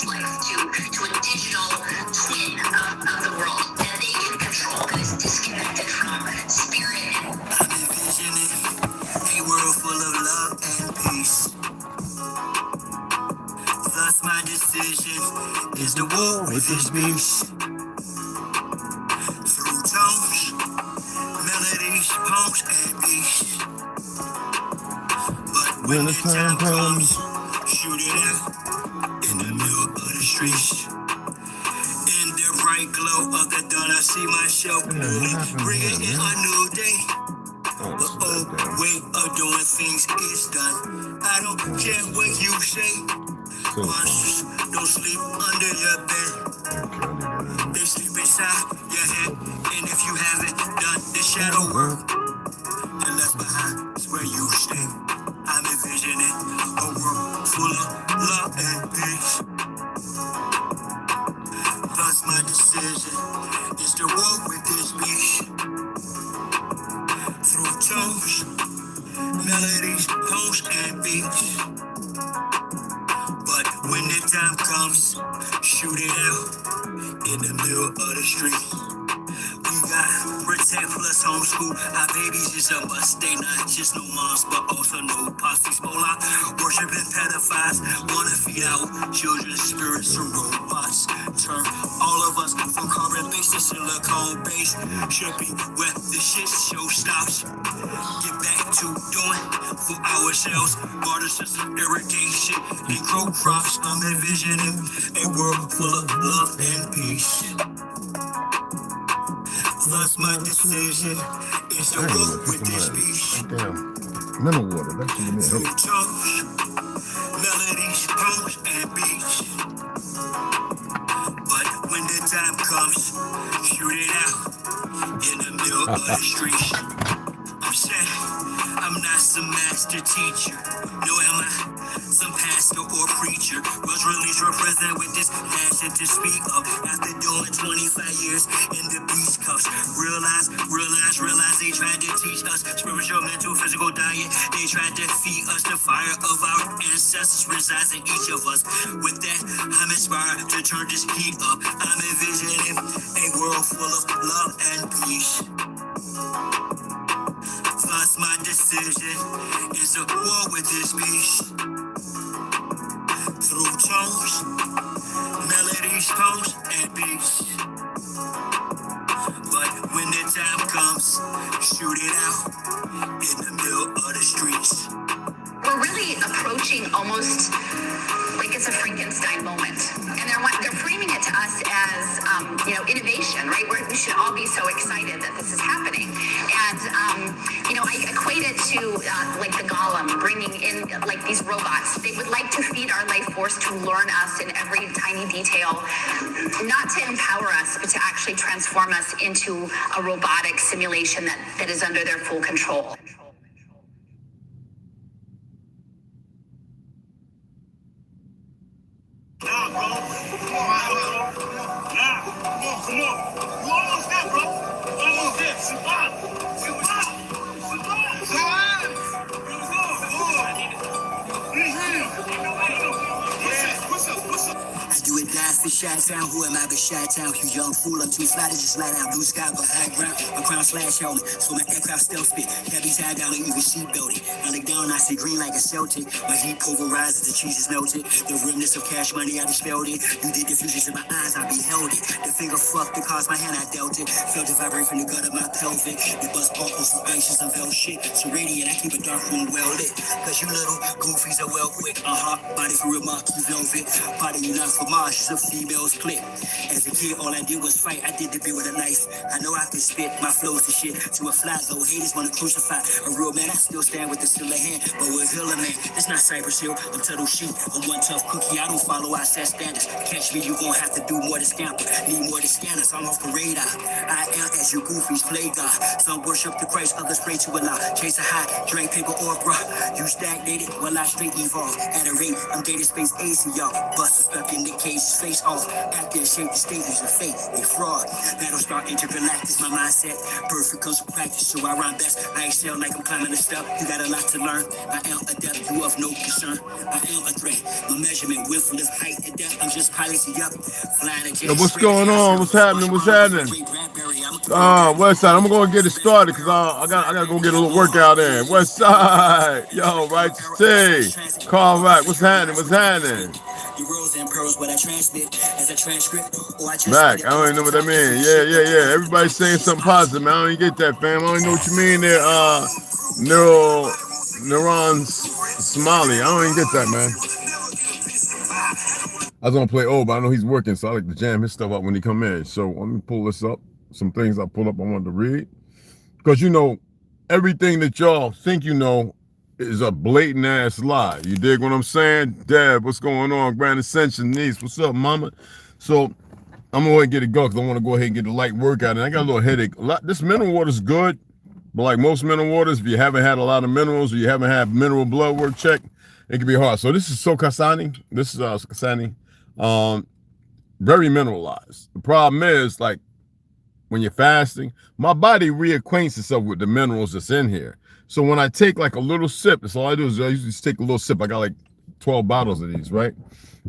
past life to a digital twin of the world that they can control that is disconnected from spirit. I'm envisioning a world full of love and peace. Thus my decision is to war with this beast. Through tones, melodies, poems, and beats. But when the time comes, shoot it out in the middle of the streets. In the bright glow of the dawn, I see myself bringing in a new day. The old way of doing things is done. I don't care what you say. Monsters don't sleep under your bed. They sleep inside your head. And if you haven't done the shadow work and left behind is where you stay. I'm envisioning a world full of love and peace. Thus my decision is to walk with this beast. Through tones, melodies, poems, and beats. But when the time comes, shoot it out in the middle of the street. We got pretend plus homeschool. Our babies is a must. They not just no moms, but also no posse. Smola, worshiping pedophiles. Wanna feed out children's spirits to robots. Turn all of us from carbon-based to silicone-based. Should be where the shit show stops. Get back to doing for ourselves. Water system irrigation and grow crops. I'm envisioning a world full of love and peace. Thus my decision is to walk with this beast. Lemon water, that's what you mean. Through tones, melodies, poems, and beats. But when the time comes, shoot it out in the middle of the streets. I'm sad, I'm not some master teacher. No, am I? Some pastor or preacher was released represent with this passion to speak of. After doing 25 years in the beast cuffs, realize they tried to teach us spiritual, mental, physical diet. They tried to feed us the fire of our ancestors resides in each of us. With that, I'm inspired to turn this heat up. I'm envisioning a world full of love and peace. Thus my decision is to war with this beast. Through tones, melodies, poems, and beats. But when the time comes, shoot it out in the middle of the streets. We're really approaching almost like it's a Frankenstein moment. And they're framing it to us as, innovation, right? We should all be so excited that this is happening. And, I equate it to like the golem bringing in like these robots. They would like to feed our life force to learn us in every tiny detail, not to empower us, but to actually transform us into a robotic simulation that is under their full control. Chi-town, who am I but Chi-town? You young fool, I'm too fly to just lie down. Blue sky, but high ground. My crown slash helmet, so my aircraft stealth spit. Heavy tied down and even seat belted. I look down, I see green like a Celtic. My heat pulverizes, the cheese is melted. The remnants of cash money, I dispelled it. You did the fusions in my eyes, I beheld it. The finger fucked that caused my hand, I dealt it. Felt the vibrate from the gut of my pelvic. The bus buckles from ice and veil shit. So radiant, I keep a dark room well lit. Cause you little goofies are well quick. Body for real, marquee velvet. Body you not for Mars, she's a female's clip. As a kid, all I did was fight. I did the beat with a knife. I know I can spit my flows and shit to a fly though. Haters wanna crucify a real man. I still stand with the silver hand, but with Hiller man. It's not Cypress Hill. I'm Tuttle Sheep. I'm one tough cookie. I don't follow our set standards. Catch me, you gon' have to do more to scamper. Need more to scanners. I'm off the radar. I am as you goofies play God. Some worship the Christ, others pray to Allah. Chase a high, drink paper or bra. You stagnated, well I straight evolve. At a rate, I'm dating space AC, y'all. Busters stuck in the case. his face off. After the shape, the state is a fake, a fraud. Battlestar intergalactic, my mindset. Perfect comes from practice, so I rhyme best. I excel like I'm climbing a step. You got a lot to learn. I am adept, you of no concern. I am a threat. My measurement, width, lift, height, and depth. I'm just piloting up. Flying a jet. What's going on? What's happening? What's happening? West Side. I'm gonna get it started because I gotta go get a little workout in. West Side, yo, right to T. Call back. What's happening? What's happening? Back. I don't even know what that means. Yeah. Everybody's saying something positive, man. I don't even get that, fam. I don't even know what you mean there. Neurons Smiley. I don't even get that, man. I was gonna play but I know he's working, so I like to jam his stuff up when he come in. So let me pull this up. Some things I pull up I wanted to read. Because you know, everything that y'all think you know is a blatant ass lie. You dig what I'm saying? Dad, what's going on? Grand Ascension niece, what's up, mama? So I'm gonna go ahead and get it going because I want to go ahead and get a light workout. And I got a little headache. This mineral water is good, but like most mineral waters, if you haven't had a lot of minerals or you haven't had mineral blood work check, it can be hard. So this is Sokasani. This is Sokasani. Very mineralized. The problem is, like, when you're fasting, my body reacquaints itself with the minerals that's in here. So when I take like a little sip, that's all I do is I usually just take a little sip. I got like 12 bottles of these, right?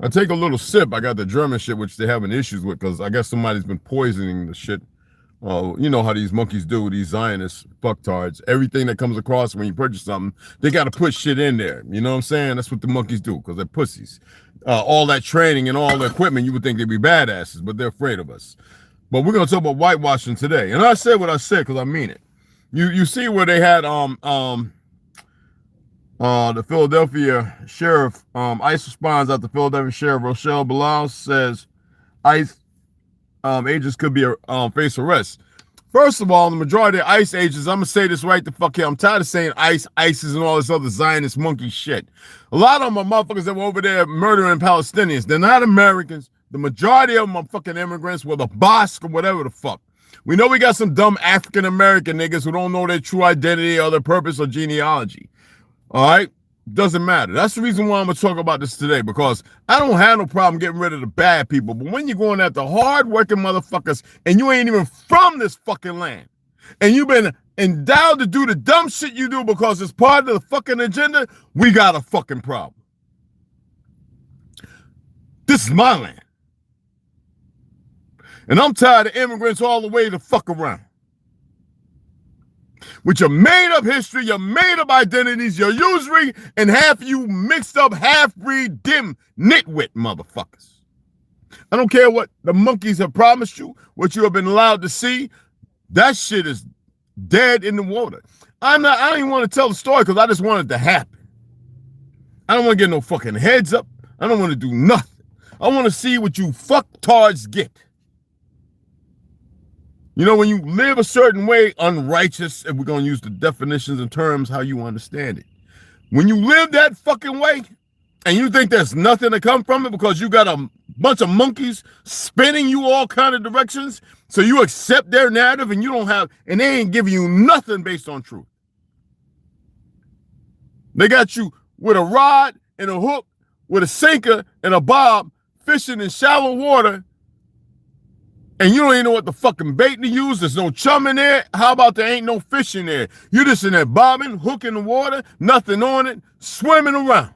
I take a little sip. I got the German shit, which they're having issues with because I guess somebody's been poisoning the shit. You know how these monkeys do, these Zionist fucktards. Everything that comes across when you purchase something, they got to put shit in there. You know what I'm saying? That's what the monkeys do because they're pussies. All that training and all the equipment, you would think they'd be badasses, but they're afraid of us. But we're going to talk about whitewashing today. And I said what I said because I mean it. You see where they had the Philadelphia sheriff, ICE responds out the Philadelphia sheriff, Rochelle Bilal says ICE agents could be face arrest. First of all, the majority of ICE agents, I'm going to say this right the fuck here. I'm tired of saying ISIS and all this other Zionist monkey shit. A lot of them are motherfuckers that were over there murdering Palestinians. They're not Americans. The majority of them are fucking immigrants with a Bosque or whatever the fuck. We know we got some dumb African-American niggas who don't know their true identity or their purpose or genealogy. All right? Doesn't matter. That's the reason why I'm going to talk about this today, because I don't have no problem getting rid of the bad people. But when you're going after hard-working motherfuckers and you ain't even from this fucking land, and you've been endowed to do the dumb shit you do because it's part of the fucking agenda, we got a fucking problem. This is my land. And I'm tired of immigrants all the way to fuck around. With your made-up history, your made-up identities, your usury, and half you mixed up half-breed dim nitwit motherfuckers. I don't care what the monkeys have promised you, what you have been allowed to see. That shit is dead in the water. I don't even want to tell the story because I just want it to happen. I don't want to get no fucking heads up. I don't want to do nothing. I want to see what you fucktards get. You know, when you live a certain way, unrighteous, and we're going to use the definitions and terms how you understand it. When you live that fucking way, and you think there's nothing to come from it because you got a bunch of monkeys spinning you all kind of directions, so you accept their narrative and you don't have, and they ain't giving you nothing based on truth. They got you with a rod and a hook, with a sinker and a bob, fishing in shallow water, and you don't even know what the fucking bait to use. There's no chum in there. How about there ain't no fish in there? You just in there bobbing, hooking the water, nothing on it, swimming around.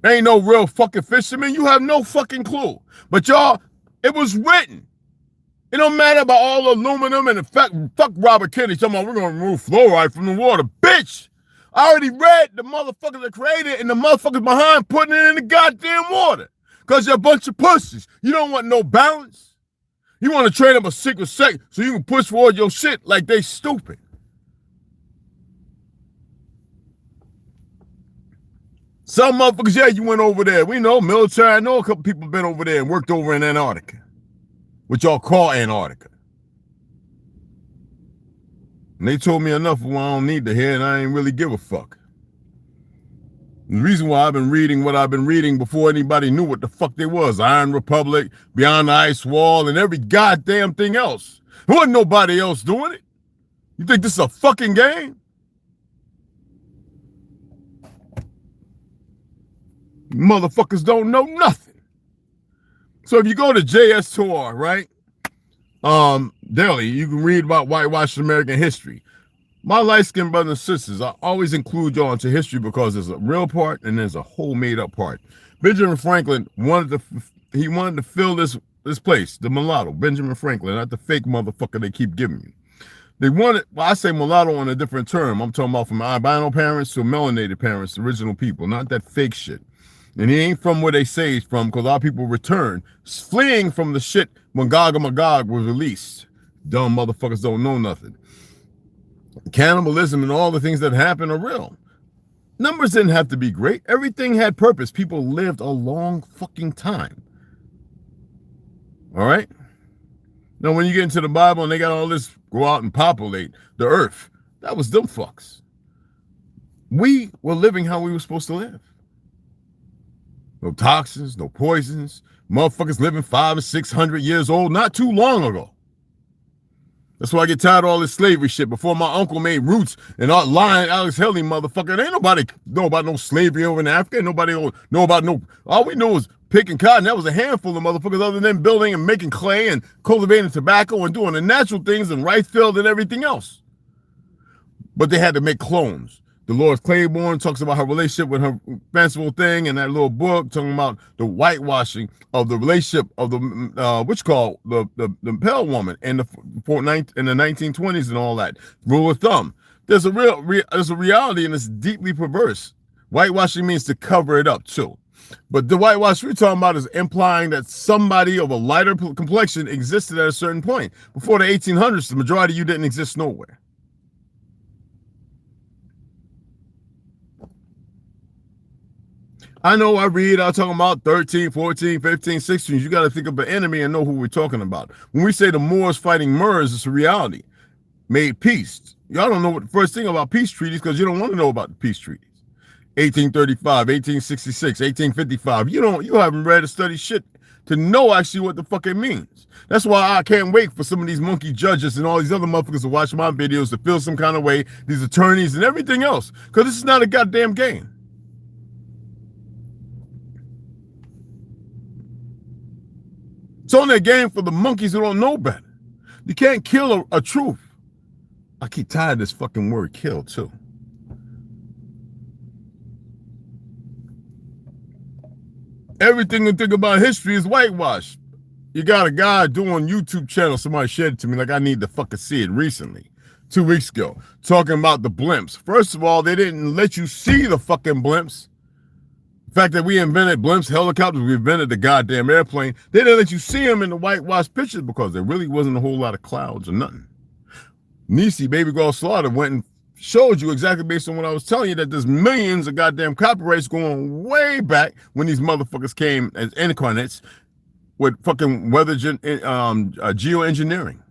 Ain't no real fucking fisherman. You have no fucking clue. But y'all, it was written. It don't matter about all the aluminum and the fuck Robert Kennedy talking about we're going to remove fluoride from the water. Bitch, I already read the motherfuckers that created it and the motherfuckers behind putting it in the goddamn water. Because you're a bunch of pussies. You don't want no balance. You want to train up a secret sect so you can push forward your shit like they stupid. Some motherfuckers, yeah, you went over there. We know, military. I know a couple people been over there and worked over in Antarctica, which y'all call Antarctica. And they told me enough of what I don't need to hear, and I ain't really give a fuck. The reason why I've been reading what I've been reading before anybody knew what the fuck they was. Iron Republic, Beyond the Ice Wall, and every goddamn thing else. There wasn't nobody else doing it. You think this is a fucking game? Motherfuckers don't know nothing. So if you go to JS Tour, right? Daily, you can read about whitewashed American history. My light-skinned brothers and sisters, I always include y'all into history because there's a real part and there's a whole made-up part. Benjamin Franklin wanted to fill this place, the mulatto, Benjamin Franklin, not the fake motherfucker they keep giving you. They wanted, well, I say mulatto on a different term. I'm talking about from albino parents to melanated parents, the original people, not that fake shit. And he ain't from where they say he's from, because a lot of people return, fleeing from the shit when Gog and Magog was released. Dumb motherfuckers don't know nothing. Cannibalism and all the things that happen are real. Numbers didn't have to be great. Everything had purpose. People lived a long fucking time. All right? Now, when you get into the Bible and they got all this, go out and populate the earth, that was them fucks. We were living how we were supposed to live. No toxins, no poisons. Motherfuckers living 500 or 600 years old not too long ago. That's why I get tired of all this slavery shit. Before my uncle made Roots and lying Alex Haley motherfucker, there ain't nobody know about no slavery over in Africa. Ain't nobody know about no, all we know is picking cotton. That was a handful of motherfuckers other than building and making clay and cultivating tobacco and doing the natural things and rice field and everything else. But they had to make clones. Dolores Claiborne talks about her relationship with her fanciful thing in that little book, talking about the whitewashing of the relationship of the the pale woman in the 1920s and all that. Rule of thumb. There's a reality, and it's deeply perverse. Whitewashing means to cover it up too. But the whitewash we're talking about is implying that somebody of a lighter complexion existed at a certain point. Before the 1800s, the majority of you didn't exist nowhere. I know I'm talking about 13, 14, 15, 16. You got to think of an enemy and know who we're talking about. When we say the Moors fighting Moors, it's a reality. Made peace. Y'all don't know what the first thing about peace treaties because you don't want to know about the peace treaties. 1835, 1866, 1855. You haven't read or studied shit to know actually what the fuck it means. That's why I can't wait for some of these monkey judges and all these other motherfuckers to watch my videos to feel some kind of way, these attorneys and everything else, because this is not a goddamn game. It's only a game for the monkeys who don't know better. You can't kill a truth. I keep tired of this fucking word kill too. Everything you think about history is whitewashed. You got a guy doing YouTube channel, somebody shared it to me like I need to fucking see it recently, 2 weeks ago, talking about the blimps. First of all, they didn't let you see the fucking blimps. The fact that we invented blimps, helicopters, we invented the goddamn airplane, they didn't let you see them in the whitewashed pictures because there really wasn't a whole lot of clouds or nothing. Nisi, Baby Girl Slaughter, went and showed you exactly based on what I was telling you that there's millions of goddamn copyrights going way back when these motherfuckers came as incarnates with fucking geoengineering.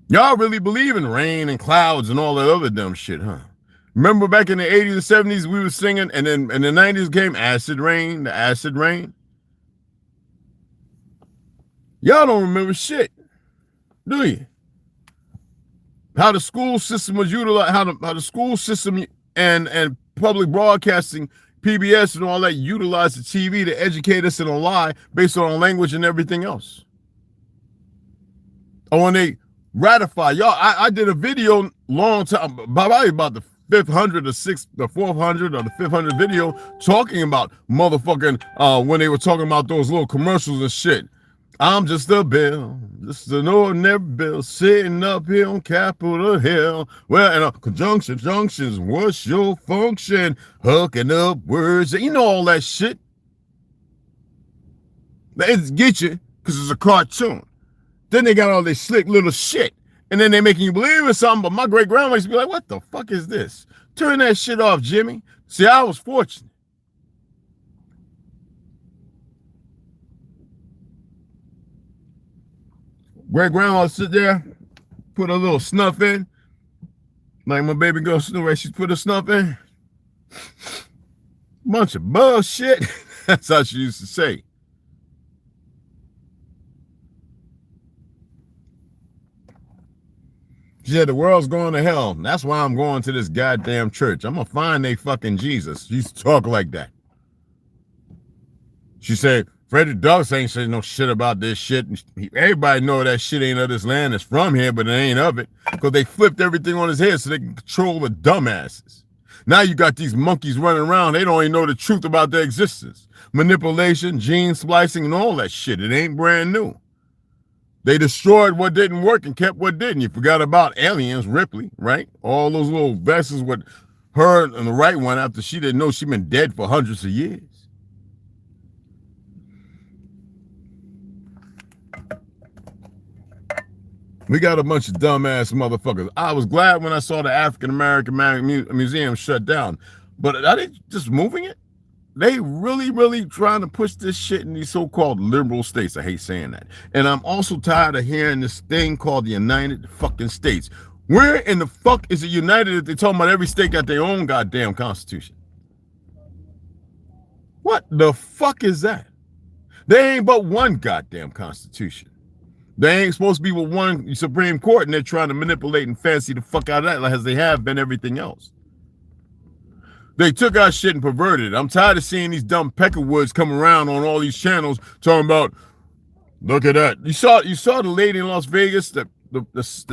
Y'all really believe in rain and clouds and all that other dumb shit, huh? Remember back in the 80s and 70s, we were singing, and then in the 90s came acid rain, the acid rain. Y'all don't remember shit, do you? How the school system was utilized, how the school system and public broadcasting, PBS and all that utilized the TV to educate us in a lie based on language and everything else. Or when they ratify, y'all, I did a video long time, probably about the 500 or 400 or the 500 video talking about motherfucking when they were talking about those little commercials and shit. I'm just a bill, just an ordinary bill, sitting up here on Capitol Hill. Well, and junctions, what's your function? Hooking up words, you know all that shit. They get you because it's a cartoon. Then they got all this slick little shit. And then they making you believe in something, but my great-grandma used to be like, what the fuck is this? Turn that shit off, Jimmy. See, I was fortunate. Great-grandma sit there, put a little snuff in. Like my baby girl Snow, she put a snuff in. Bunch of bullshit. That's how she used to say. She said, the world's going to hell. That's why I'm going to this goddamn church. I'm going to find they fucking Jesus. She used to talk like that. She said, Frederick Douglass ain't saying no shit about this shit. Everybody know that shit ain't of this land. It's from here, but it ain't of it. Because they flipped everything on his head so they can control the dumbasses. Now you got these monkeys running around. They don't even know the truth about their existence. Manipulation, gene splicing, and all that shit. It ain't brand new. They destroyed what didn't work and kept what didn't. You forgot about aliens, Ripley, right? All those little vessels with her and the right one after she didn't know she'd been dead for hundreds of years. We got a bunch of dumbass motherfuckers. I was glad when I saw the African American Museum shut down, but are they just moving it? They really trying to push this shit in these so-called liberal states. I hate saying that. And I'm also tired of hearing this thing called the United fucking States. Where in the fuck is it united if they're talking about every state got their own goddamn constitution? What the fuck is that? They ain't but one goddamn constitution. They ain't supposed to be with one Supreme Court, and they're trying to manipulate and fancy the fuck out of that as they have been everything else. They took our shit and perverted it. I'm tired of seeing these dumb peckerwoods come around on all these channels talking about, look at that. You saw the lady in Las Vegas, the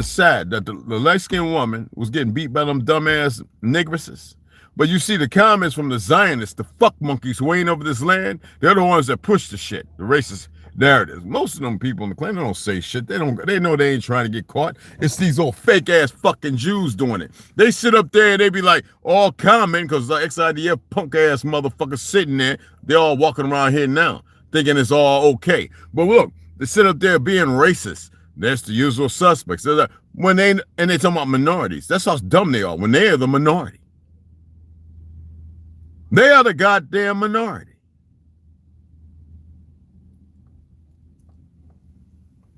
sad that the light-skinned woman was getting beat by them dumbass nigresses. But you see the comments from the Zionists, the fuck monkeys who ain't over this land. They're the ones that push the shit, the racist narratives. Most of them people in the Klan don't say shit. They know they ain't trying to get caught. It's these old fake ass fucking Jews doing it. They sit up there and they be like all comment because the ex-IDF punk ass motherfuckers sitting there. They're all walking around here now thinking it's all okay. But look, they sit up there being racist. That's the usual suspects. They're like, they talking about minorities. That's how dumb they are when they are the minority. They are the goddamn minority.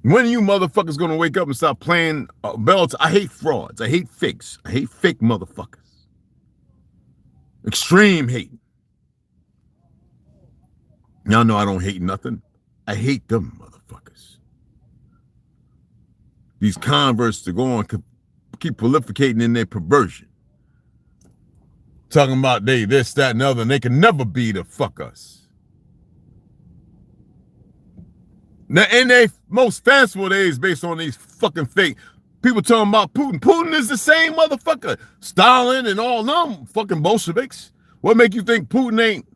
When are you motherfuckers gonna wake up and stop playing belts? I hate frauds. I hate fakes. I hate fake motherfuckers. Extreme hate. Y'all know I don't hate nothing. I hate them motherfuckers. These converts to go on keep prolificating in their perversion. Talking about they this, that, and other, and they can never be to fuck us. Now, in their most fanciful days, based on these fucking fake people talking about Putin. Putin is the same motherfucker. Stalin and all them fucking Bolsheviks. What make you think Putin ain't?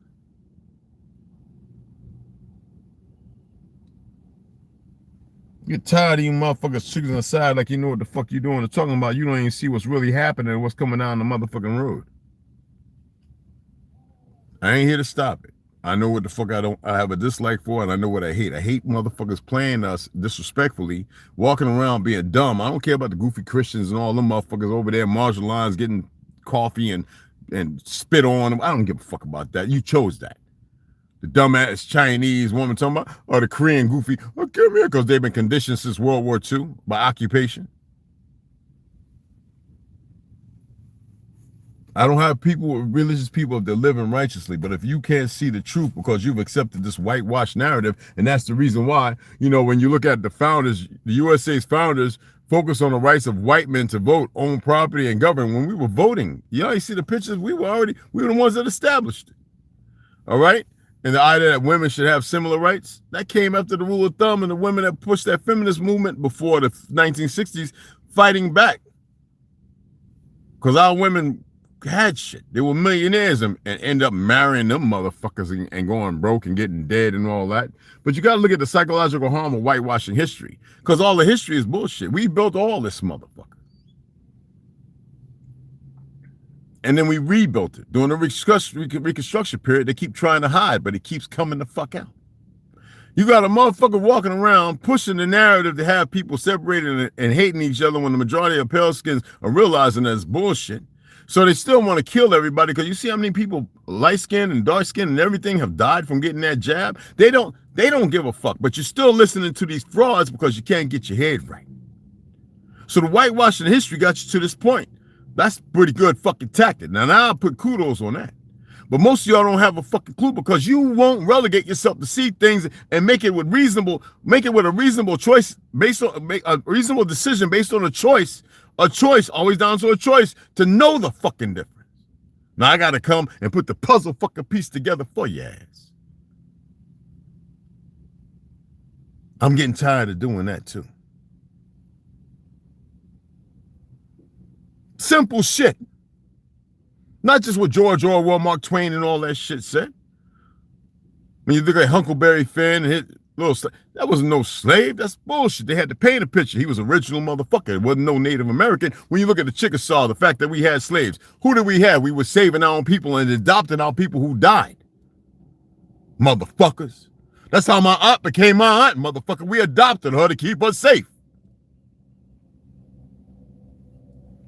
Get tired of you motherfuckers choosing a side like you know what the fuck you doing and talking about. You don't even see what's really happening and what's coming down the motherfucking road. I ain't here to stop it. I know what the fuck I have a dislike for, and I know what I hate. I hate motherfuckers playing us disrespectfully, walking around being dumb. I don't care about the goofy Christians and all them motherfuckers over there, marginalized, getting coffee and spit on them. I don't give a fuck about that. You chose that. The dumbass Chinese woman talking about, or the Korean goofy, oh, come here, because they've been conditioned since World War II by occupation. I don't have people, religious people, that live righteously, but if you can't see the truth because you've accepted this whitewashed narrative, and that's the reason why, you know, when you look at the founders, the USA's founders focus on the rights of white men to vote, own property, and govern. When we were voting, you see the pictures, we were the ones that established it. All right? And the idea that women should have similar rights, that came after the rule of thumb and the women that pushed that feminist movement before the 1960s fighting back. Because our women had shit. They were millionaires and end up marrying them motherfuckers and going broke and getting dead and all that. But you got to look at the psychological harm of whitewashing history, because all the history is bullshit. We built all this motherfucker. And then we rebuilt it. During the Reconstruction period, they keep trying to hide, but it keeps coming the fuck out. You got a motherfucker walking around pushing the narrative to have people separated and hating each other when the majority of pale skins are realizing that it's bullshit. So they still want to kill everybody, because you see how many people, light skin and dark skin and everything, have died from getting that jab. They don't give a fuck, but you're still listening to these frauds because you can't get your head right. So the whitewashing history got you to this point. That's pretty good fucking tactic. Now I'll put kudos on that. But most of y'all don't have a fucking clue, because you won't relegate yourself to see things and make it with a reasonable choice based on a reasonable decision based on a choice, always down to a choice to know the fucking difference. Now I gotta come and put the puzzle fucking piece together for your ass. I'm getting tired of doing that too. Simple shit. Not just what George Orwell, Mark Twain, and all that shit said. When you look at Huckleberry Finn and his little, that wasn't no slave. That's bullshit. They had to paint a picture. He was original motherfucker. It wasn't no Native American. When you look at the Chickasaw, the fact that we had slaves, who did we have? We were saving our own people and adopting our people who died. Motherfuckers. That's how my aunt became my aunt, motherfucker. We adopted her to keep us safe.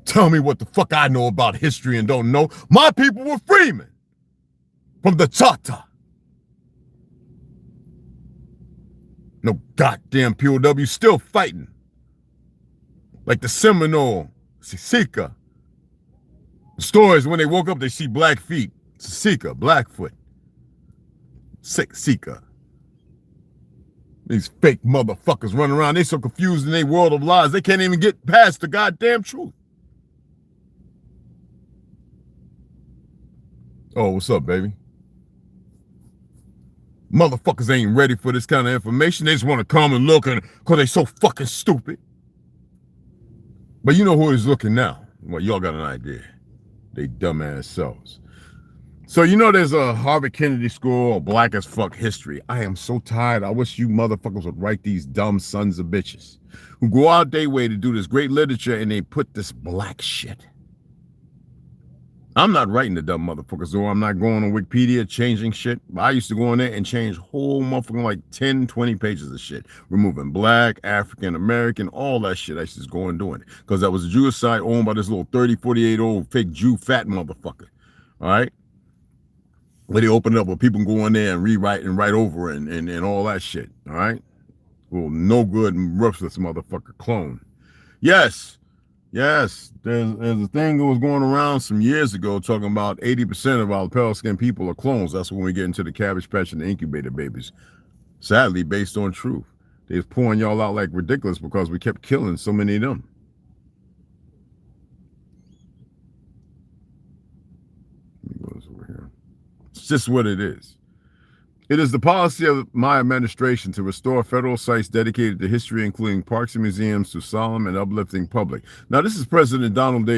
Tell me what the fuck I know about history and don't know. My people were freemen from the Chata. No goddamn POW still fighting. Like the Seminole, Sisika. The stories when they woke up, they see black feet. Sisika, Blackfoot. Sika. These fake motherfuckers running around. They so confused in their world of lies. They can't even get past the goddamn truth. Oh, what's up, baby? Motherfuckers ain't ready for this kind of information. They just want to come and look because they so fucking stupid. But you know who is looking now. Well, y'all got an idea. They dumbass selves. So you know there's a Harvard Kennedy School of black as fuck history. I am so tired. I wish you motherfuckers would write these dumb sons of bitches who go out their way to do this great literature and they put this black shit. I'm not writing the dumb motherfuckers, though. I'm not going on Wikipedia changing shit. I used to go in there and change whole motherfucking like 10, 20 pages of shit. Removing black, African, American, all that shit. I used to just go and doing it. Because that was a Jewish site owned by this little 30, 48-year-old fake Jew fat motherfucker. All right? Where they open it up where people can go in there and rewrite and write over and all that shit. All right? Well, no good and ruthless motherfucker clone. Yes. Yes, there's a thing that was going around some years ago talking about 80% of our pale skinned people are clones. That's when we get into the Cabbage Patch and the incubator babies. Sadly, based on truth. They was pouring y'all out like ridiculous because we kept killing so many of them. Let me go this over here. It's just what it is. It is the policy of my administration to restore federal sites dedicated to history, including parks and museums, to solemn and uplifting public. Now, this is President Donald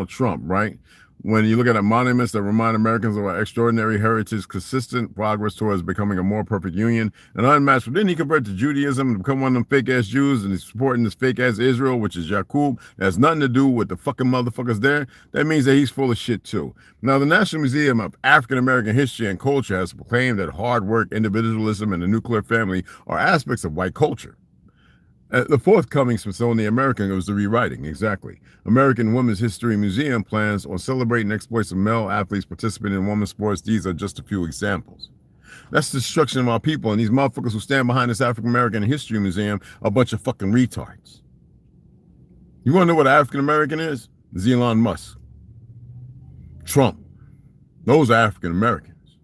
Trump, right? When you look at monuments that remind Americans of our extraordinary heritage, consistent progress towards becoming a more perfect union, and unmatched. But then he converted to Judaism and become one of them fake-ass Jews, and he's supporting this fake-ass Israel, which is Yaqub. That has nothing to do with the fucking motherfuckers there. That means that he's full of shit, too. Now, the National Museum of African-American History and Culture has proclaimed that hard work, individualism, and the nuclear family are aspects of white culture. The forthcoming Smithsonian American was the rewriting, exactly. American Women's History Museum plans on celebrating exploits of male athletes participating in women's sports. These are just a few examples. That's the destruction of our people, and these motherfuckers who stand behind this African American History Museum are a bunch of fucking retards. You want to know what an African American is? Elon Musk. Trump. Those are African Americans.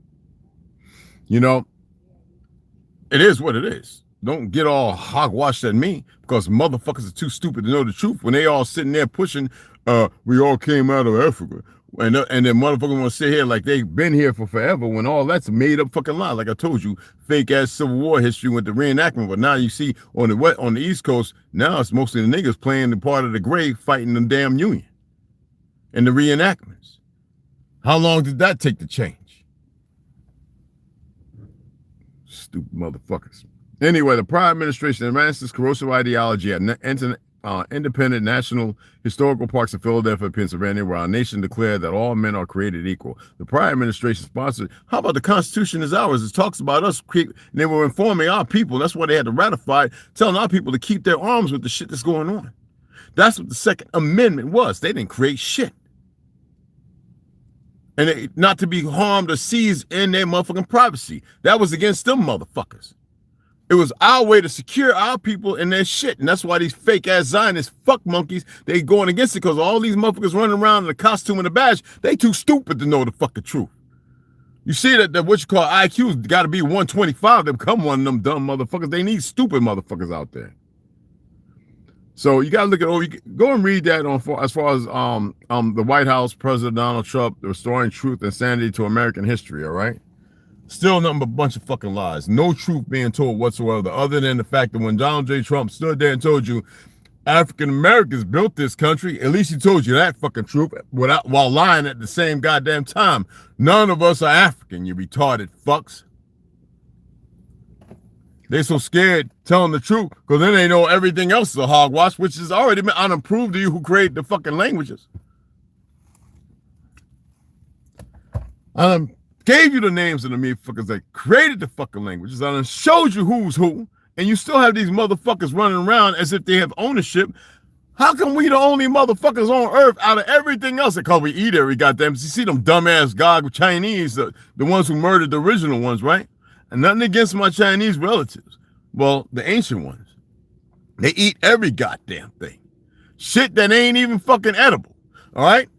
You know, it is what it is. Don't get all hogwashed at me because motherfuckers are too stupid to know the truth. When they all sitting there pushing, we all came out of Africa. And then motherfuckers want to sit here like they've been here for forever when all that's a made up fucking lie. Like I told you, fake ass Civil War history with the reenactment. But now you see on the East Coast, now it's mostly the niggas playing the part of the grave fighting the damn Union and the reenactments. How long did that take to change? Stupid motherfuckers. Anyway, the prior administration advanced this corrosive ideology at independent national historical parks in Philadelphia, Pennsylvania, where our nation declared that all men are created equal. The prior administration sponsored, how about the Constitution is ours? It talks about us. They were informing our people. That's why they had to ratify it, telling our people to keep their arms with the shit that's going on. That's what the Second Amendment was. They didn't create shit. And not to be harmed or seized in their motherfucking privacy. That was against them motherfuckers. It was our way to secure our people and their shit. And that's why these fake ass Zionist fuck monkeys, they going against it because all these motherfuckers running around in the costume and the badge, they too stupid to know the fucking truth. You see that what you call IQ's got to be 125 to become one of them dumb motherfuckers. They need stupid motherfuckers out there. So you got to look at, go and read that as far as the White House, President Donald Trump, restoring truth and sanity to American history, all right? Still nothing but a bunch of fucking lies. No truth being told whatsoever, other than the fact that when Donald J. Trump stood there and told you African Americans built this country, at least he told you that fucking truth while lying at the same goddamn time. None of us are African, you retarded fucks. They so scared telling the truth because then they know everything else is a hogwash, which has already been unimproved to you who created the fucking languages. Gave you the names of the motherfuckers that created the fucking languages. I showed you who's who, and you still have these motherfuckers running around as if they have ownership. How come we the only motherfuckers on earth out of everything else? Because we eat every goddamn. You see them dumbass God Chinese, the ones who murdered the original ones, right? And nothing against my Chinese relatives. Well, the ancient ones. They eat every goddamn thing. Shit that ain't even fucking edible. All right?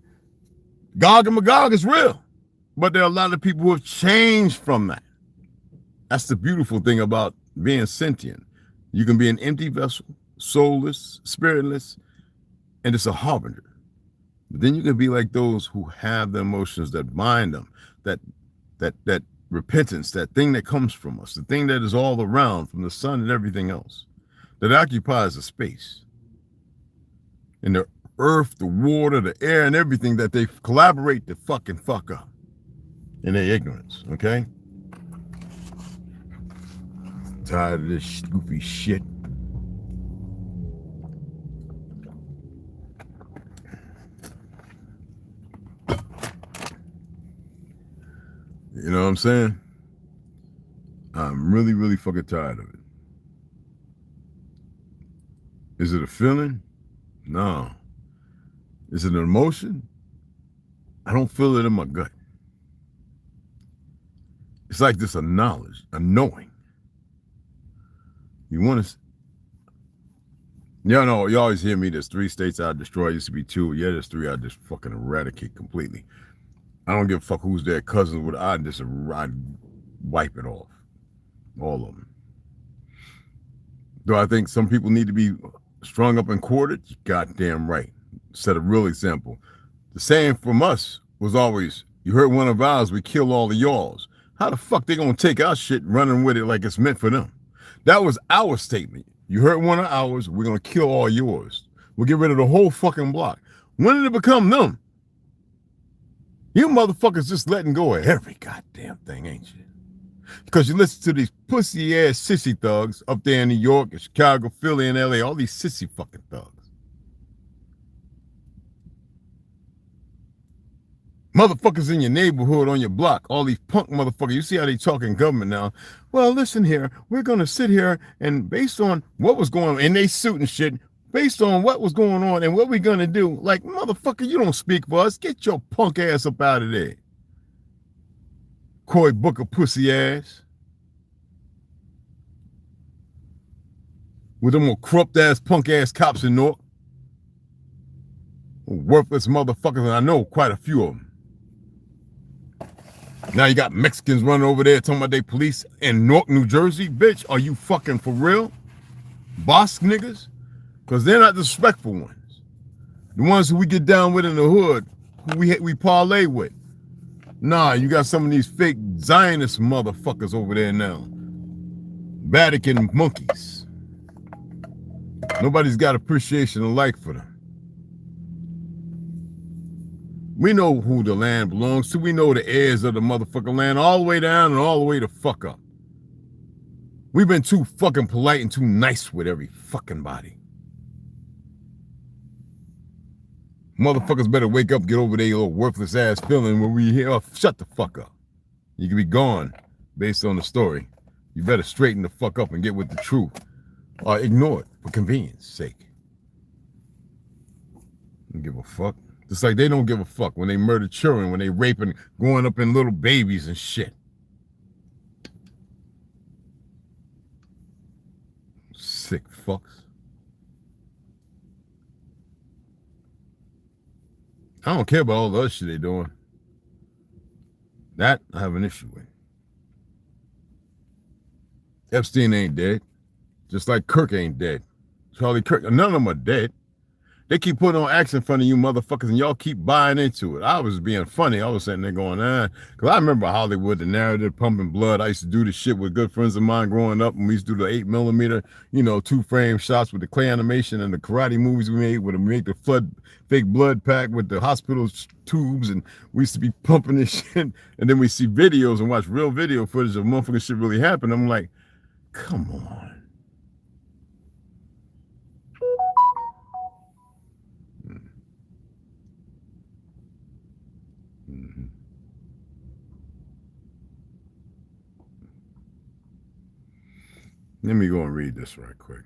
Gog and Magog is real. But there are a lot of people who have changed from that. That's the beautiful thing about being sentient. You can be an empty vessel, soulless, spiritless, and it's a harbinger. But then you can be like those who have the emotions that bind them, that repentance, that thing that comes from us, the thing that is all around from the sun and everything else, that occupies a space. And the earth, the water, the air, and everything that they collaborate to fucking fuck up. In their ignorance, okay? Tired of this goofy shit. You know what I'm saying? I'm really, really fucking tired of it. Is it a feeling? No. Is it an emotion? I don't feel it in my gut. It's like this, a knowledge, a knowing. You want to, you always hear me, there's 3 states I'd destroy, used to be 2. Yeah, there's 3 I'd just fucking eradicate completely. I don't give a fuck who's their cousins, I'd wipe it off. All of them. Do I think some people need to be strung up and quartered? Goddamn right. Set a real example. The saying from us was always, you hurt one of ours, we kill all of yours. How the fuck they gonna take our shit running with it like it's meant for them? That was our statement. You hurt one of ours, we're gonna kill all yours. We'll get rid of the whole fucking block. When did it become them? You motherfuckers just letting go of every goddamn thing, ain't you? Because you listen to these pussy ass sissy thugs up there in New York and Chicago, Philly, and LA, all these sissy fucking thugs. Motherfuckers in your neighborhood, on your block, all these punk motherfuckers. You see how they talk in government now. Well, listen here, we're going to sit here and based on what was going on, and they suit and shit, based on what was going on and what we're going to do, like, motherfucker, you don't speak for us. Get your punk ass up out of there. Coy Booker pussy ass. With them more corrupt ass, punk ass cops in Newark. Worthless motherfuckers, and I know quite a few of them. Now you got Mexicans running over there talking about they police in Newark, New Jersey. Bitch, are you fucking for real? Boss niggas? Because they're not the respectful ones. The ones who we get down with in the hood, who we parlay with. Nah, you got some of these fake Zionist motherfuckers over there now. Vatican monkeys. Nobody's got appreciation and like for them. We know who the land belongs to. We know the heirs of the motherfucking land all the way down and all the way to fuck up. We've been too fucking polite and too nice with every fucking body. Motherfuckers better wake up, get over their little worthless ass feeling when we hear, oh, shut the fuck up. You can be gone based on the story. You better straighten the fuck up and get with the truth. Or ignore it for convenience sake. Don't give a fuck. Just like they don't give a fuck when they murder children, when they raping, going up in little babies and shit. Sick fucks. I don't care about all the other shit they doing. That I have an issue with. Epstein ain't dead. Just like Kirk ain't dead. Charlie Kirk, none of them are dead. They keep putting on acts in front of you motherfuckers and y'all keep buying into it. I was being funny. I was sitting there going, because I remember Hollywood, the narrative, pumping blood. I used to do this shit with good friends of mine growing up, and we used to do the 8mm, 2-frame shots with the clay animation and the karate movies we made, where we make the fake blood pack with the hospital tubes, and we used to be pumping this shit, and then we see videos and watch real video footage of motherfucking shit really happen. I'm like, come on. Let me go and read this right quick.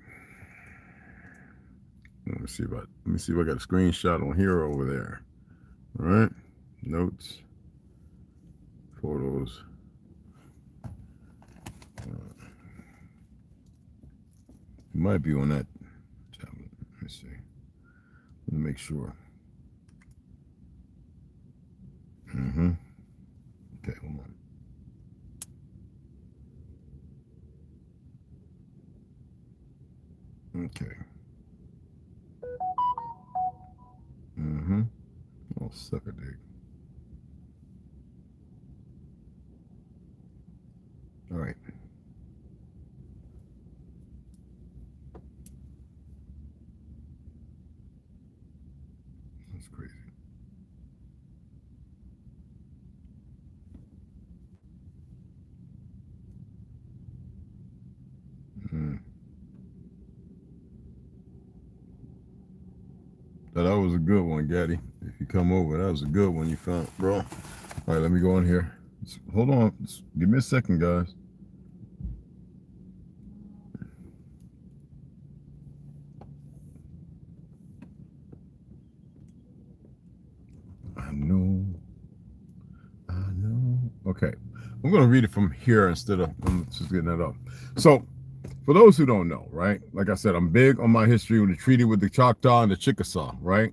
Let me see if I got a screenshot on here or over there. All right, notes, photos. It might be on that tablet. Let me see. Let me make sure. Okay, hold on. Okay. Oh, suck a dick. All right. That's crazy. That was a good one, Gaddy. If you come over, that was a good one you found, bro. All right, let me go in here. Hold on. Give me a second, guys. I know. Okay. I'm going to read it from here instead of just getting that up. So, for those who don't know, right? Like I said, I'm big on my history with the treaty with the Choctaw and the Chickasaw, right?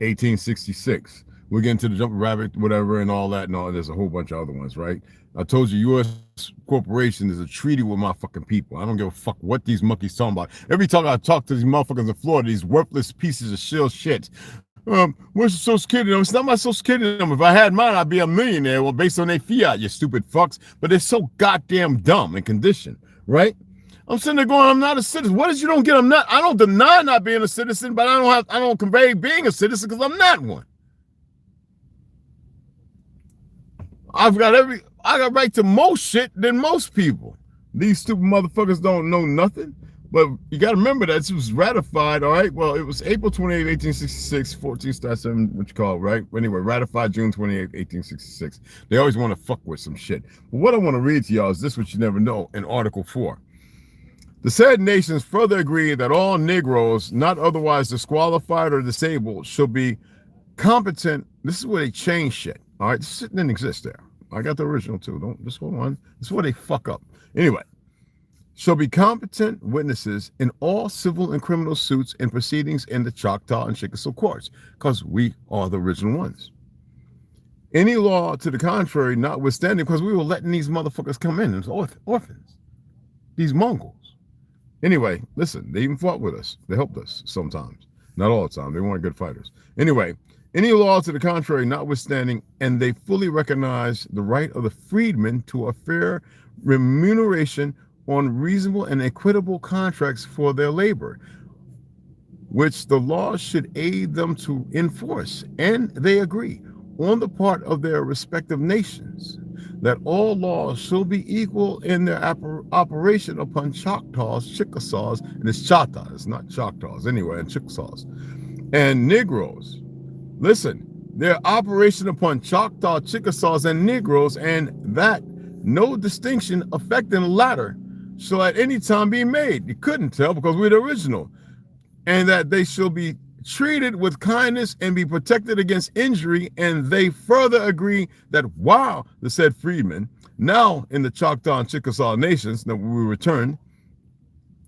1866. We'll get into the Jumping Rabbit, whatever, and all that. No, there's a whole bunch of other ones, right? I told you, U.S. corporation is a treaty with my fucking people. I don't give a fuck what these monkeys talking about. Every time I talk to these motherfuckers in Florida, these worthless pieces of shill shit. Where's the Social Security number? It's not my Social Security number. If I had mine, I'd be a millionaire. Well, based on their fiat, you stupid fucks. But they're so goddamn dumb and conditioned, right? I'm sitting there going, I'm not a citizen. What is you don't get? I don't deny not being a citizen, but I don't convey being a citizen because I'm not one. I got right to most shit than most people. These stupid motherfuckers don't know nothing. But you got to remember that this was ratified, all right? Well, it was April 28, 1866, 14-7, what you call it, right? Anyway, ratified June 28, 1866. They always want to fuck with some shit. But what I want to read to y'all is this, what you never know, in Article 4. The said nations further agree that all Negroes not otherwise disqualified or disabled shall be competent. This is where they change shit, all right? This shit didn't exist there. I got the original too. Don't just hold on. This is where they fuck up. Anyway. Shall be competent witnesses in all civil and criminal suits and proceedings in the Choctaw and Chickasaw courts, because we are the original ones. Any law to the contrary notwithstanding, because we were letting these motherfuckers come in as orphans, these Mongols. Anyway, listen, they even fought with us. They helped us sometimes. Not all the time. They weren't good fighters. Anyway, any law to the contrary notwithstanding, and they fully recognize the right of the freedmen to a fair remuneration on reasonable and equitable contracts for their labor, which the law should aid them to enforce. And they agree on the part of their respective nations that all laws shall be equal in their operation upon Choctaws, Chickasaws, and it's Choctaws, it's not Choctaws anyway, and Chickasaws, and Negroes. Listen, their operation upon Choctaw, Chickasaws, and Negroes, and that no distinction affecting the latter shall at any time be made. You couldn't tell because we're the original. And that they shall be treated with kindness and be protected against injury. And they further agree that while the said freedmen, now in the Choctaw and Chickasaw nations that we return,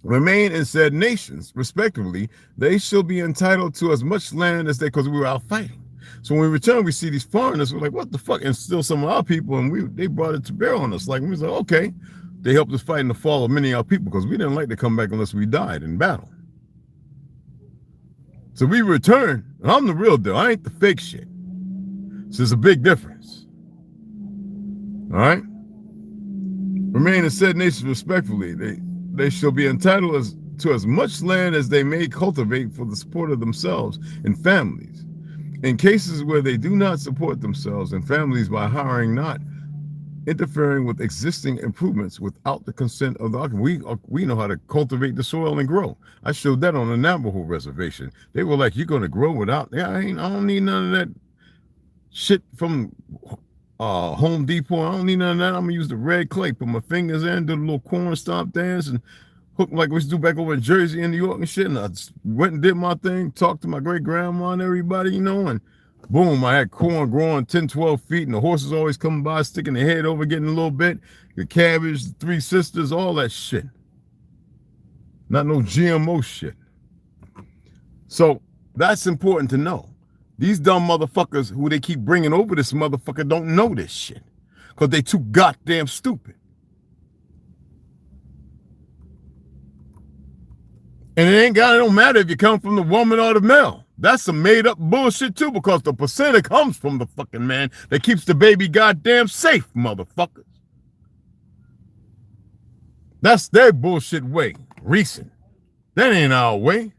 remain in said nations, respectively, they shall be entitled to as much land as they, because we were out fighting. So when we return, we see these foreigners, we're like, what the fuck? And still some of our people, and they brought it to bear on us. Like, we was like, okay. They helped us fight in the fall of many of our people because we didn't like to come back unless we died in battle. So we return. I'm the real deal. I ain't the fake shit. So there's a big difference. All right? Remain in said nations respectfully. They shall be entitled to as much land as they may cultivate for the support of themselves and families. In cases where they do not support themselves and families by hiring, not interfering with existing improvements without the consent of the occupant. We know how to cultivate the soil and grow. I showed that on the Navajo reservation. They were like, "You're gonna grow without?" Yeah, I don't need none of that shit from Home Depot. I don't need none of that. I'm gonna use the red clay, put my fingers in, do the little corn stomp dance, and hook like we used to do back over in Jersey and New York and shit. And I just went and did my thing, talked to my great grandma and everybody, you know, and boom, I had corn growing 10, 12 feet, and the horses always coming by, sticking their head over, getting a little bit. The cabbage, the three sisters, all that shit. Not no GMO shit. So that's important to know. These dumb motherfuckers who they keep bringing over this motherfucker don't know this shit because they too goddamn stupid. And it don't matter if you come from the woman or the male. That's some made up bullshit too, because the placenta comes from the fucking man that keeps the baby goddamn safe, motherfuckers. That's their bullshit way. Recent. That ain't our way.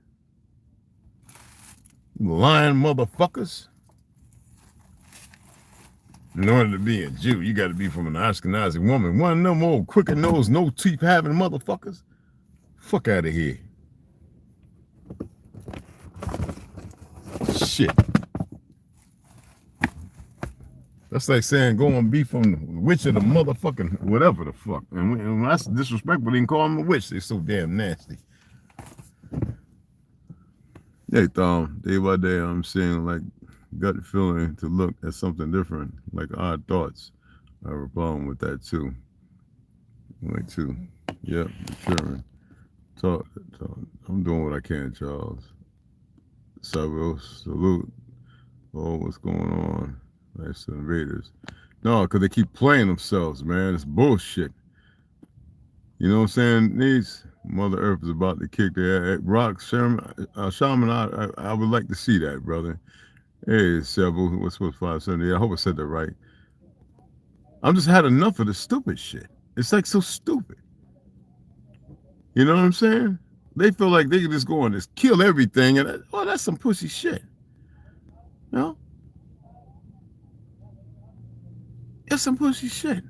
Lying motherfuckers. In order to be a Jew, you got to be from an Ashkenazi woman. One of them old crooked nose, no teeth having motherfuckers. Fuck out of here. Shit. That's like saying go and be from the witch of the motherfucking whatever the fuck. And when that's disrespectful, they can call them a witch. They're so damn nasty. Hey, Tom, day by day, I'm seeing like gut feeling to look at something different, like odd thoughts. I have a problem with that too. Like too. Yep, maturing. Talk. I'm doing what I can, Charles. Salute. Oh, what's going on? Nice to invaders. No, because they keep playing themselves, man. It's bullshit. You know what I'm saying? These Mother Earth is about to kick their rock. Shaman, I would like to see that, brother. Hey, Several, what's 570? I hope I said that right. I'm just had enough of the stupid shit. It's like so stupid. You know what I'm saying? They feel like they can just go and just kill everything, and that's some pussy shit. You know? It's some pussy shit.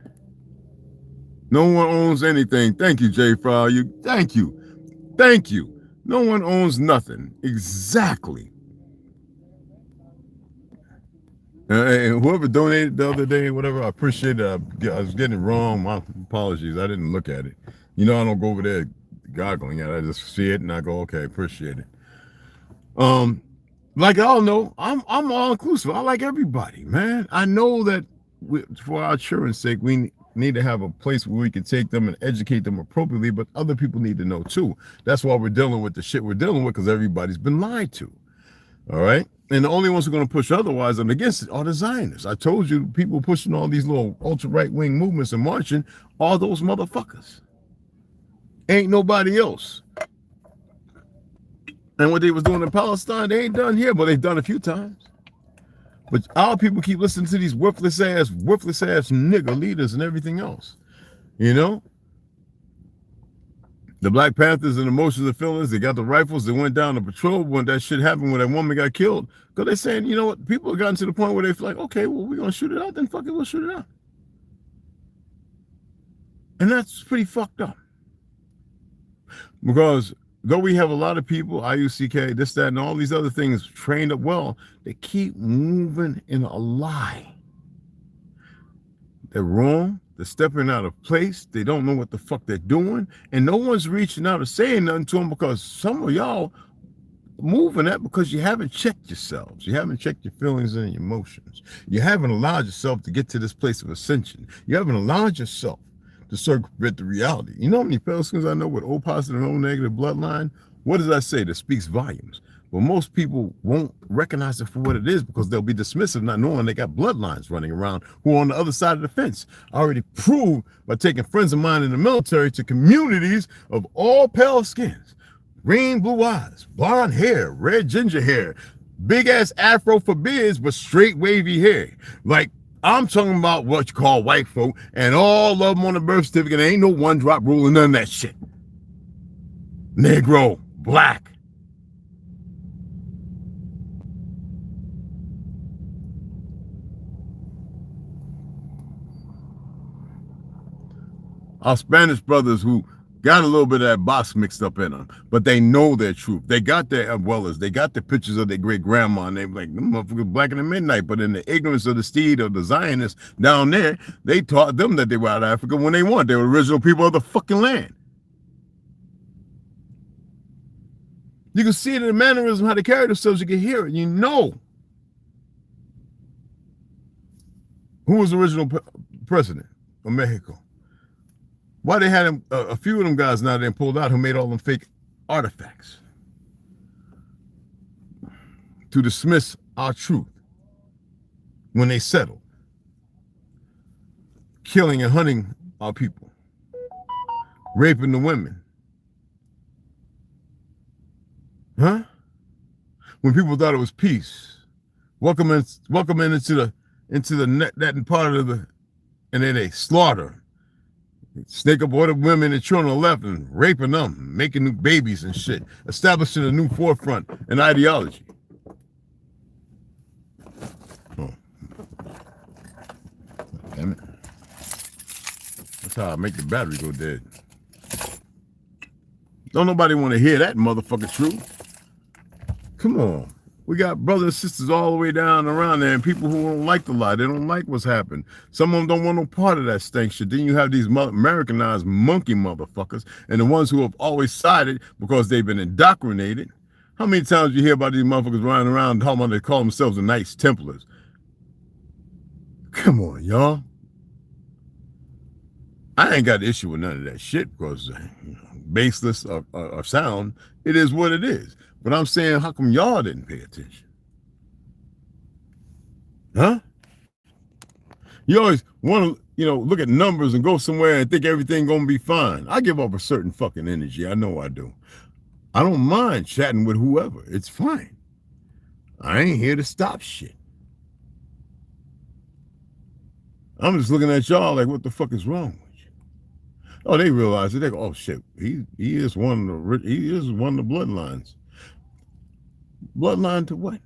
No one owns anything. Thank you, Jay Fry. Thank you. No one owns nothing. Exactly. And whoever donated the other day, whatever, I appreciate it. I was getting it wrong. My apologies. I didn't look at it. You know, I don't go over there goggling at it. I just see it and I go, okay, appreciate it. Like y'all know, I'm all inclusive. I like everybody, man. I know that for our children's sake, we need to have a place where we can take them and educate them appropriately, but other people need to know too. That's why we're dealing with the shit we're dealing with, because everybody's been lied to. All right? And the only ones who are going to push otherwise and against it are the Zionists. I told you, people pushing all these little ultra-right-wing movements and marching are those motherfuckers. Ain't nobody else. And what they was doing in Palestine, they ain't done here, but they've done a few times. But our people keep listening to these worthless ass nigger leaders and everything else. You know? The Black Panthers and the emotions and feelings, they got the rifles, they went down to patrol when that shit happened, when that woman got killed. Because they're saying, you know what, people have gotten to the point where they feel like, okay, well, we're going to shoot it out, then fuck it, we'll shoot it out. And that's pretty fucked up. Because though we have a lot of people, IUCK, this, that, and all these other things trained up well, they keep moving in a lie. They're wrong. They're stepping out of place. They don't know what the fuck they're doing. And no one's reaching out or saying nothing to them, because some of y'all moving that because you haven't checked yourselves. You haven't checked your feelings and your emotions. You haven't allowed yourself to get to this place of ascension. You haven't allowed yourself to circumvent the reality. You know how many Pelicans I know with O positive and O negative bloodline? What does that say? That speaks volumes. But most people won't recognize it for what it is, because they'll be dismissive, not knowing they got bloodlines running around who are on the other side of the fence. I already proved by taking friends of mine in the military to communities of all pale skins. green blue eyes, blonde hair, red ginger hair, big ass afro for beards, but straight wavy hair. Like, I'm talking about what you call white folk, and all of them on the birth certificate. Ain't no one drop rule and none of that shit. Negro, black. Our Spanish brothers who got a little bit of that box mixed up in them, but they know their truth. They got their abuelas. They got the pictures of their great grandma, and they were like, them motherfuckers black in the midnight. But in the ignorance of the steed of the Zionists down there, they taught them that they were out of Africa when they weren't. They were original people of the fucking land. You can see it in the mannerism, how they carry themselves. You can hear it. You know who was the original president of Mexico. Why they had him, a few of them guys now they pulled out who made all them fake artifacts to dismiss our truth when they settled, killing and hunting our people, raping the women. Huh? When people thought it was peace, welcoming into the net, that part of the, and then they slaughter. Snake up all the women and children on the left and raping them, making new babies and shit, establishing a new forefront and ideology. Oh. Damn it. That's how I make the battery go dead. Don't nobody want to hear that motherfucking truth. Come on. We got brothers and sisters all the way down around there and people who don't like the lie. They don't like what's happened. Some of them don't want no part of that stank shit. Then you have these Americanized monkey motherfuckers and the ones who have always sided because they've been indoctrinated. How many times you hear about these motherfuckers running around talking about they call themselves the Knights Templars? Come on, y'all. I ain't got an issue with none of that shit because baseless or sound, it is what it is. But I'm saying, how come y'all didn't pay attention? Huh? You always want to, look at numbers and go somewhere and think everything gonna be fine. I give up a certain fucking energy. I know I do. I don't mind chatting with whoever. It's fine. I ain't here to stop shit. I'm just looking at y'all like, what the fuck is wrong with you? Oh, they realize it. They go, oh shit, he is one of the bloodlines. Bloodline to what?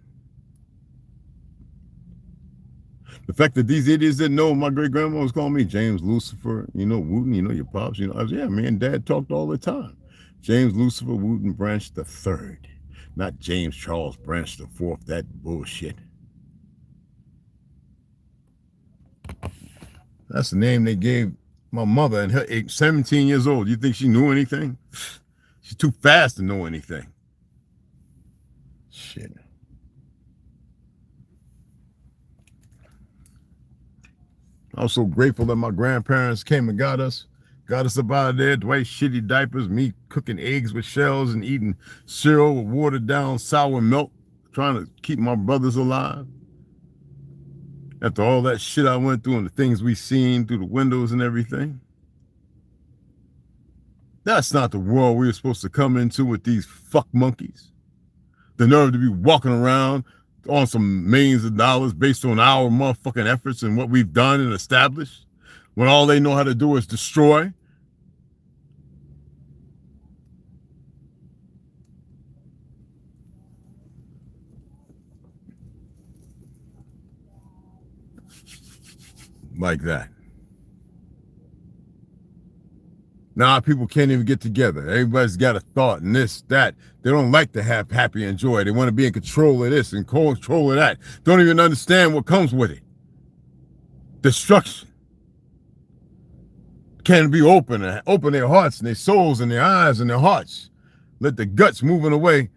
The fact that these idiots didn't know my great grandma was calling me James Lucifer, Wooten, your pops, I was, yeah, me and dad talked all the time. James Lucifer Wooten Branch the Third, not James Charles Branch the Fourth, that bullshit. That's the name they gave my mother and her 17 years old. You think she knew anything? She's too fast to know anything. Shit. I was so grateful that my grandparents came and got us up out of there. Dwight shitty diapers, me cooking eggs with shells and eating cereal with watered down sour milk, trying to keep my brothers alive. After all that shit I went through and the things we seen through the windows and everything. That's not the world we were supposed to come into with these fuck monkeys. The nerve to be walking around on some millions of dollars based on our motherfucking efforts and what we've done and established, when all they know how to do is destroy. Like that. Now people can't even get together. Everybody's got a thought and this, that. They don't like to have happy and joy. They want to be in control of this and control of that. Don't even understand what comes with it. Destruction. Can't be open their hearts and their souls and their eyes and their hearts. Let the guts moving away.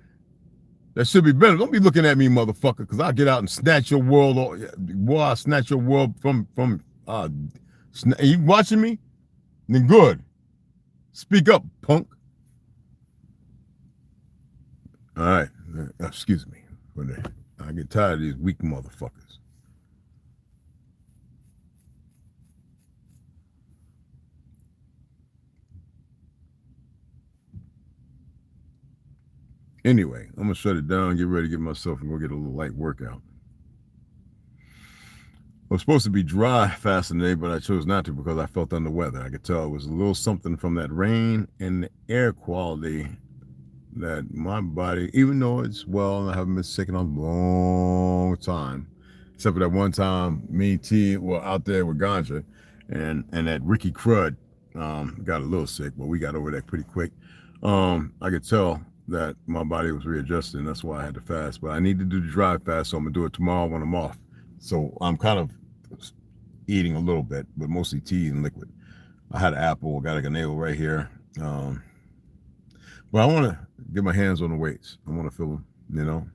That should be better. Don't be looking at me, motherfucker, because I'll get out and snatch your world. Boy, I'll snatch your world from you watching me? Then good. Speak up, punk. All right. Excuse me. I get tired of these weak motherfuckers. Anyway, I'm gonna shut it down, get ready to get myself and go get a little light workout. I was supposed to be dry fasting today, but I chose not to because I felt under weather. I could tell it was a little something from that rain and the air quality that my body, even though it's well, I haven't been sick in a long time, except for that one time me and T were out there with Ganja, and that Ricky Crud got a little sick, but we got over that pretty quick. I could tell that my body was readjusting. That's why I had to fast, but I need to do the dry fast, so I'm gonna do it tomorrow when I'm off. So I'm kind of eating a little bit, but mostly tea and liquid. I had an apple, got a nail right here. But I want to get my hands on the weights. I want to feel them, you know.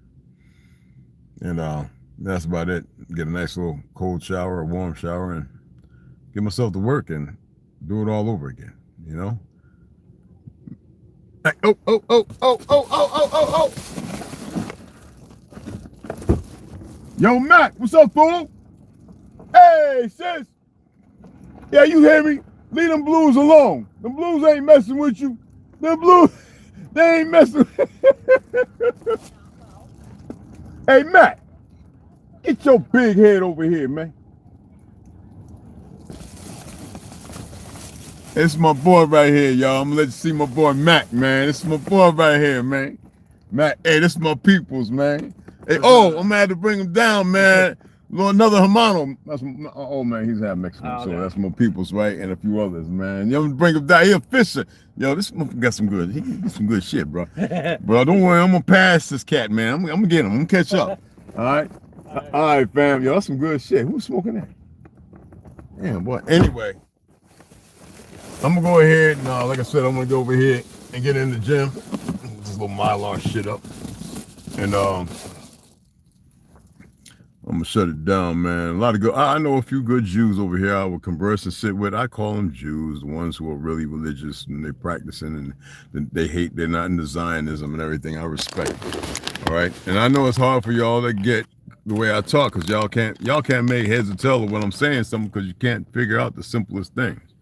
And that's about it. Get a nice little cold shower or warm shower and get myself to work and do it all over again, you know. Hey, oh. Yo, Mac, what's up, fool? Hey, sis. Yeah, you hear me? Leave them blues alone. Them blues ain't messing with you. Them blues, they ain't messing with Hey, Mac, get your big head over here, man. It's my boy right here, y'all. I'm gonna let you see my boy Mac, man. This is my boy right here, man. Mac, hey, this is my peoples, man. Hey, I'm gonna have to bring him down, man. Another Hermano. That's man, he's half Mexican, so that's my peoples, right? And a few others, man. You bring him down. He a fisher. Yo, this motherfucker got some good. He got some good shit, bro. Bro, don't worry. I'm gonna pass this cat, man. I'm gonna get him. I'm gonna catch up. All right. All right, fam. Yo, that's some good shit. Who's smoking that? Damn, boy. Anyway, I'm gonna go ahead and, like I said, I'm gonna go over here and get in the gym. This little Mylar shit up, and I'm gonna shut it down, man. A lot of good. I know a few good Jews over here I will converse and sit with. I call them Jews, the ones who are really religious and they're practicing and they hate. They're not into Zionism and everything. I respect. All right, and I know it's hard for y'all to get the way I talk because y'all can't make heads or tail of what I'm saying something because you can't figure out the simplest things.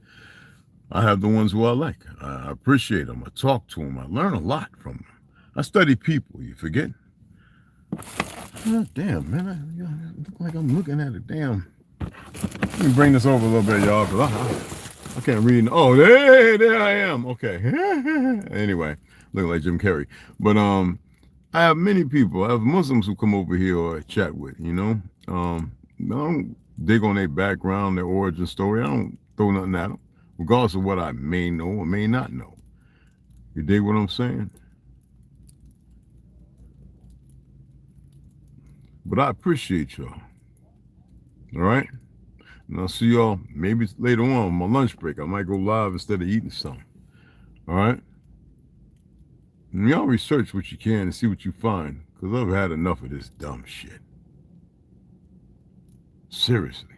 I have the ones who I like. I appreciate them. I talk to them. I learn a lot from them. I study people. You forget? God damn, man. I look like I'm looking at a damn. Let me bring this over a little bit, y'all, because I can't read. Oh, there I am. Okay. Anyway, looking like Jim Carrey. But I have many people. I have Muslims who come over here or chat with, you know. I don't dig on their background, their origin story. I don't throw nothing at them, regardless of what I may know or may not know. You dig what I'm saying? But I appreciate y'all. All right? And I'll see y'all maybe later on my lunch break. I might go live instead of eating something. All right? And y'all research what you can and see what you find, because I've had enough of this dumb shit. Seriously.